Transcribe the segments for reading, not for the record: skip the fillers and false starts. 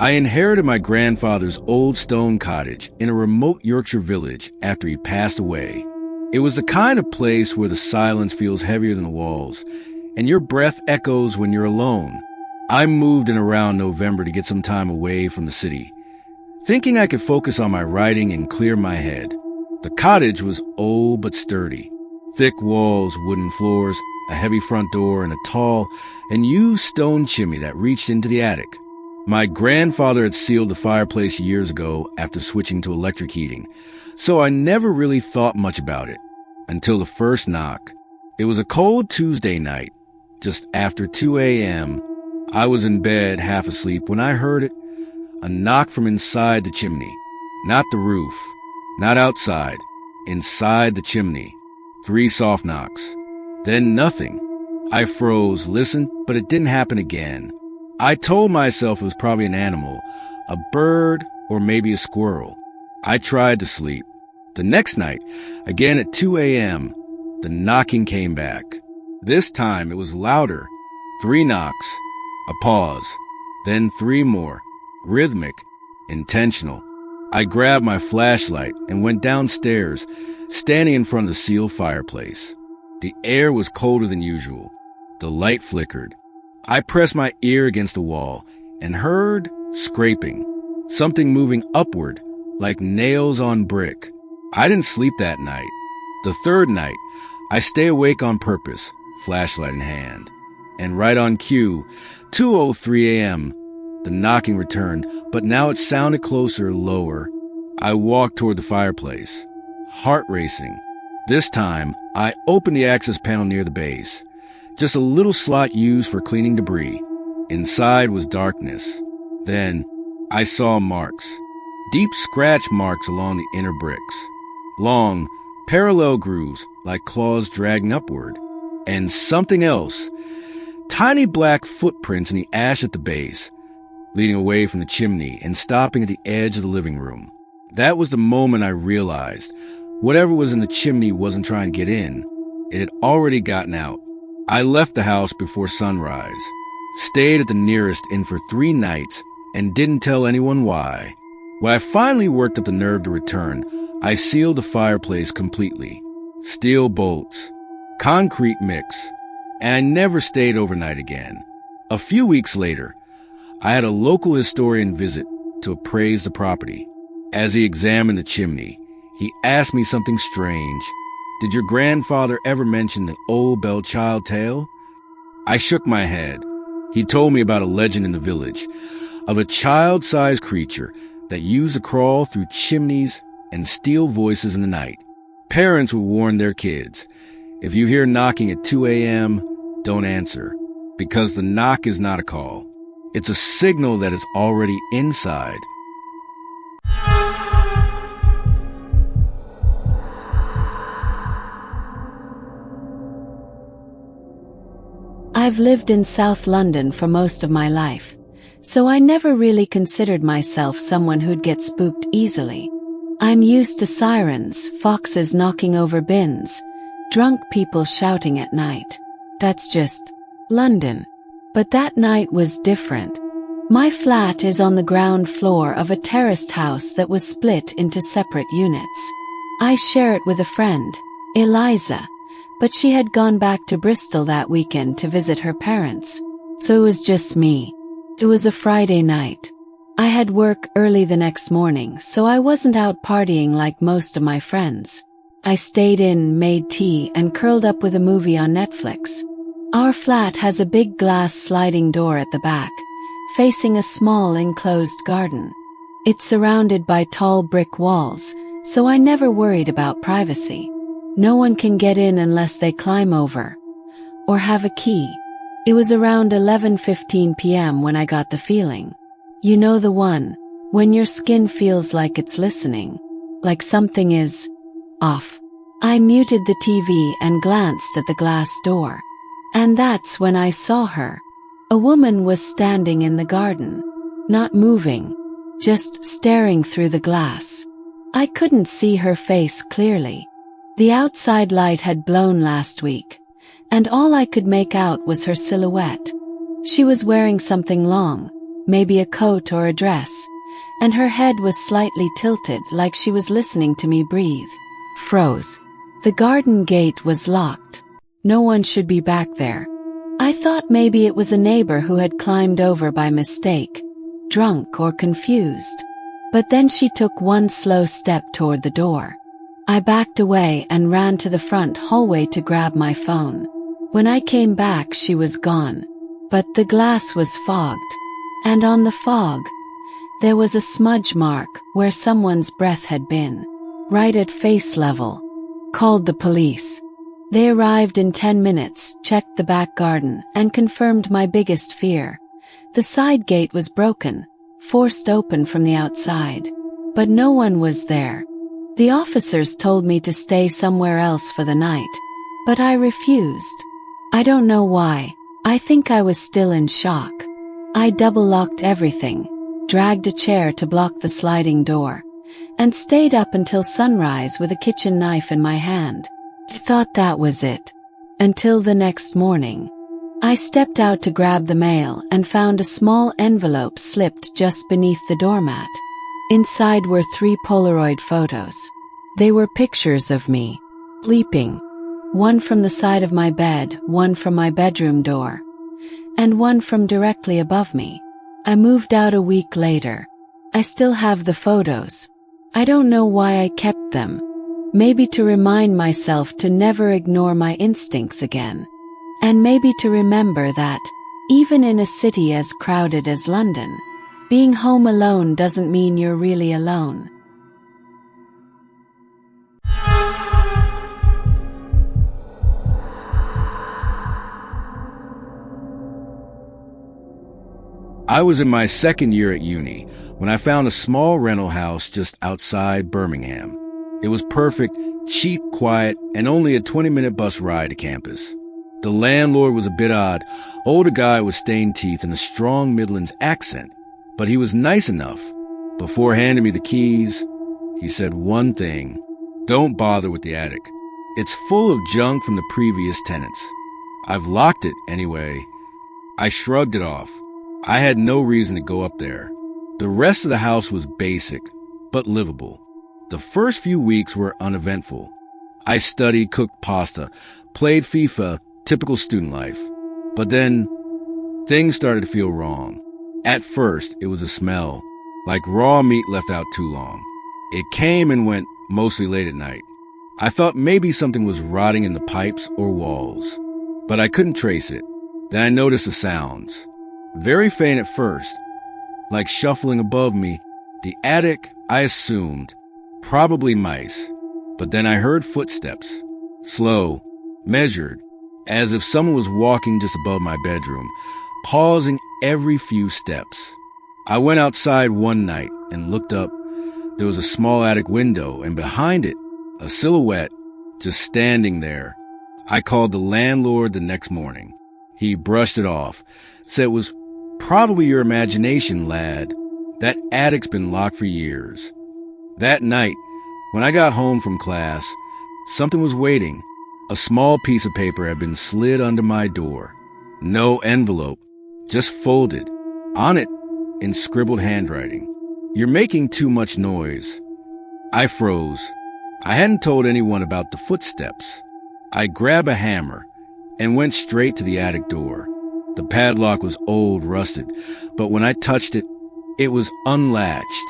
I inherited my grandfather's old stone cottage in a remote Yorkshire village after he passed away. It was the kind of place where the silence feels heavier than the walls, and your breath echoes when you're alone. I moved in around November to get some time away from the city, thinking I could focus on my writing and clear my head. The cottage was old but sturdy. Thick walls, wooden floors, a heavy front door, and a tall and used stone chimney that reached into the attic. My grandfather had sealed the fireplace years ago after switching to electric heating, so I never really thought much about it until the first knock. It was a cold Tuesday night, just after 2 a.m. I was in bed, half asleep, when I heard it. A knock from inside the chimney. Not the roof, not outside, inside the chimney. 3 soft knocks. Then nothing. I froze, listened, but it didn't happen again. I told myself it was probably an animal, a bird, or maybe a squirrel. I tried to sleep. The next night, again at 2 a.m., the knocking came back. This time it was louder. 3 knocks, a pause, then 3 more, rhythmic, intentional. I grabbed my flashlight and went downstairs, standing in front of the sealed fireplace. The air was colder than usual. The light flickered. I pressed my ear against the wall and heard scraping, something moving upward like nails on brick. I didn't sleep that night. The third night, I stay awake on purpose, flashlight in hand. And right on cue, 2:03 a.m., the knocking returned, but now it sounded closer, lower. I walked toward the fireplace, heart racing. This time, I opened the access panel near the base, just a little slot used for cleaning debris. Inside was darkness. Then, I saw marks, deep scratch marks along the inner bricks. Long, parallel grooves like claws dragging upward. And something else, tiny black footprints in the ash at the base, leading away from the chimney and stopping at the edge of the living room. That was the moment I realized whatever was in the chimney wasn't trying to get in. It had already gotten out. I left the house before sunrise, stayed at the nearest inn for 3 nights, and didn't tell anyone why. When I finally worked up the nerve to return, I sealed the fireplace completely. Steel bolts, concrete mix, and I never stayed overnight again. A few weeks later, I had a local historian visit to appraise the property. As he examined the chimney, he asked me something strange. Did your grandfather ever mention the old Bell Child tale? I shook my head. He told me about a legend in the village of a child-sized creature that used to crawl through chimneys and steal voices in the night. Parents would warn their kids, if you hear knocking at 2 a.m., don't answer, because the knock is not a call. It's a signal that it's already inside. I've lived in South London for most of my life, so I never really considered myself someone who'd get spooked easily. I'm used to sirens, foxes knocking over bins, drunk people shouting at night. That's just London. But that night was different. My flat is on the ground floor of a terraced house that was split into separate units. I share it with a friend, Eliza, but she had gone back to Bristol that weekend to visit her parents, so it was just me. It was a Friday night. I had work early the next morning, so I wasn't out partying like most of my friends. I stayed in, made tea, and curled up with a movie on Netflix. Our flat has a big glass sliding door at the back, facing a small enclosed garden. It's surrounded by tall brick walls, so I never worried about privacy. No one can get in unless they climb over or have a key. It was around 11:15 p.m. when I got the feeling. You know the one, when your skin feels like it's listening, like something is off. I muted the TV and glanced at the glass door. And that's when I saw her. A woman was standing in the garden, not moving, just staring through the glass. I couldn't see her face clearly. The outside light had blown last week, and all I could make out was her silhouette. She was wearing something long, maybe a coat or a dress, and her head was slightly tilted like she was listening to me breathe. Froze. The garden gate was locked. No one should be back there. I thought maybe it was a neighbor who had climbed over by mistake, drunk or confused. But then she took one slow step toward the door. I backed away and ran to the front hallway to grab my phone. When I came back, she was gone. But the glass was fogged. And on the fog, there was a smudge mark where someone's breath had been. Right at face level. Called the police. They arrived in 10 minutes, checked the back garden, and confirmed my biggest fear. The side gate was broken, forced open from the outside. But no one was there. The officers told me to stay somewhere else for the night, but I refused. I don't know why. I think I was still in shock. I double-locked everything, dragged a chair to block the sliding door, and stayed up until sunrise with a kitchen knife in my hand. I thought that was it. Until the next morning. I stepped out to grab the mail and found a small envelope slipped just beneath the doormat. Inside were 3 Polaroid photos. They were pictures of me, sleeping. One from the side of my bed, one from my bedroom door, and one from directly above me. I moved out a week later. I still have the photos. I don't know why I kept them. Maybe to remind myself to never ignore my instincts again. And maybe to remember that, even in a city as crowded as London, being home alone doesn't mean you're really alone. I was in my second year at uni when I found a small rental house just outside Birmingham. It was perfect, cheap, quiet, and only a 20-minute bus ride to campus. The landlord was a bit odd, older guy with stained teeth and a strong Midlands accent, but he was nice enough. Before handing me the keys, he said one thing: don't bother with the attic. It's full of junk from the previous tenants. I've locked it anyway. I shrugged it off. I had no reason to go up there. The rest of the house was basic, but livable. The first few weeks were uneventful. I studied, cooked pasta, played FIFA, typical student life. But then, things started to feel wrong. At first, it was a smell, like raw meat left out too long. It came and went, mostly late at night. I thought maybe something was rotting in the pipes or walls, but I couldn't trace it. Then I noticed the sounds. Very faint at first, like shuffling above me. The attic, I assumed, probably mice. But then I heard footsteps, slow, measured, as if someone was walking just above my bedroom, pausing every few steps. I went outside one night and looked up. There was a small attic window, and behind it, a silhouette, just standing there. I called the landlord the next morning. He brushed it off, said it was probably your imagination, lad. That attic's been locked for years. That night, when I got home from class, something was waiting. A small piece of paper had been slid under my door. No envelope, just folded. On it, in scribbled handwriting: "You're making too much noise." I froze. I hadn't told anyone about the footsteps. I grabbed a hammer and went straight to the attic door. The padlock was old, rusted, but when I touched it, it was unlatched.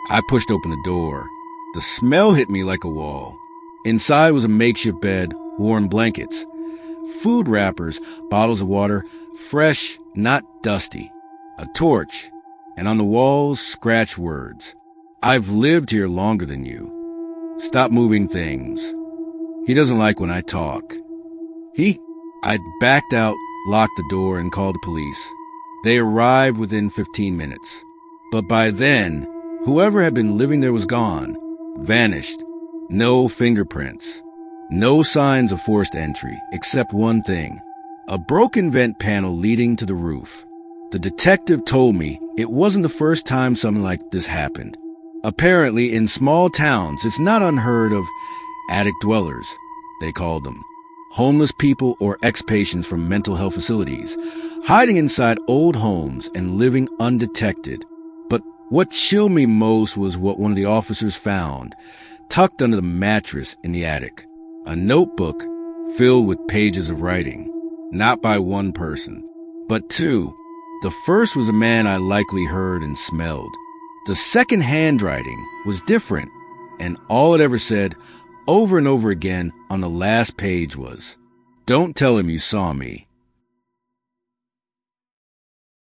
I pushed open the door. The smell hit me like a wall. Inside was a makeshift bed, warm blankets, food wrappers, bottles of water, fresh, not dusty, a torch, and on the walls, scratched words: "I've lived here longer than you. Stop moving things. He doesn't like when I talk." I'd backed out, locked the door, and called the police. They arrived within 15 minutes. But by then, whoever had been living there was gone, vanished. No fingerprints. No signs of forced entry, except one thing: a broken vent panel leading to the roof. The detective told me it wasn't the first time something like this happened. Apparently, in small towns, it's not unheard of attic dwellers, they called them. homeless people or ex-patients from mental health facilities, hiding inside old homes and living undetected. But what chilled me most was what one of the officers found, tucked under the mattress in the attic. A notebook filled with pages of writing, not by one person, but two. The first was a man I likely heard and smelled. The second handwriting was different, and all it ever said, over and over again on the last page was, "Don't tell him you saw me.